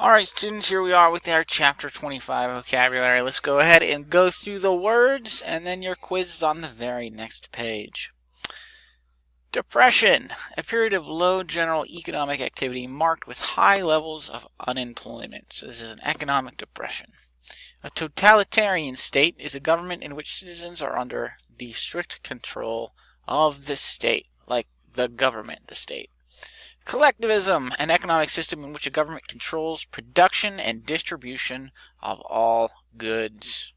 Alright students, here we are with our Chapter 25 vocabulary. Let's go ahead and go through the words, and then your quiz is on the very next page. Depression, a period of low general economic activity marked with high levels of unemployment. So this is an economic depression. A totalitarian state is a government in which citizens are under the strict control of the state, like the government, the state. Collectivism, an economic system in which a government controls production and distribution of all goods.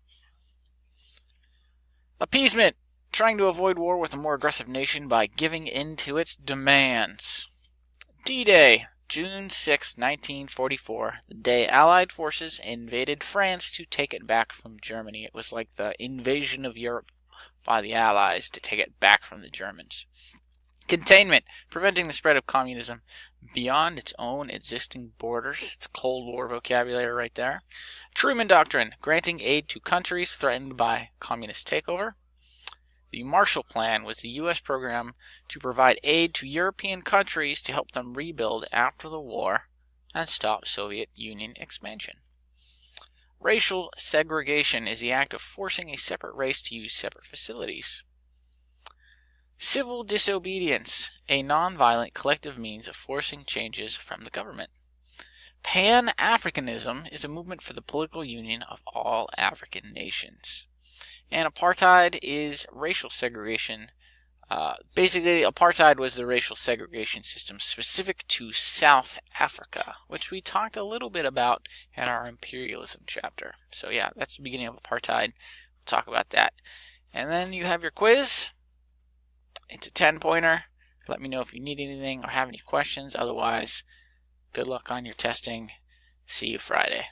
Appeasement, trying to avoid war with a more aggressive nation by giving in to its demands. D-Day, June 6, 1944, the day Allied forces invaded France to take it back from Germany. It was like the invasion of Europe by the Allies to take it back from the Germans. Containment, preventing the spread of communism beyond its own existing borders. It's Cold War vocabulary right there. Truman Doctrine, granting aid to countries threatened by communist takeover. The Marshall Plan was the U.S. program to provide aid to European countries to help them rebuild after the war and stop Soviet Union expansion. Racial segregation is the act of forcing a separate race to use separate facilities. Civil disobedience, a nonviolent collective means of forcing changes from the government. Pan-Africanism is a movement for the political union of all African nations. And apartheid is racial segregation. Basically, apartheid was the racial segregation system specific to South Africa, which we talked a little bit about in our imperialism chapter. So yeah, that's the beginning of apartheid. We'll talk about that. And then you have your quiz. It's a 10-pointer. Let me know if you need anything or have any questions. Otherwise, good luck on your testing. See you Friday.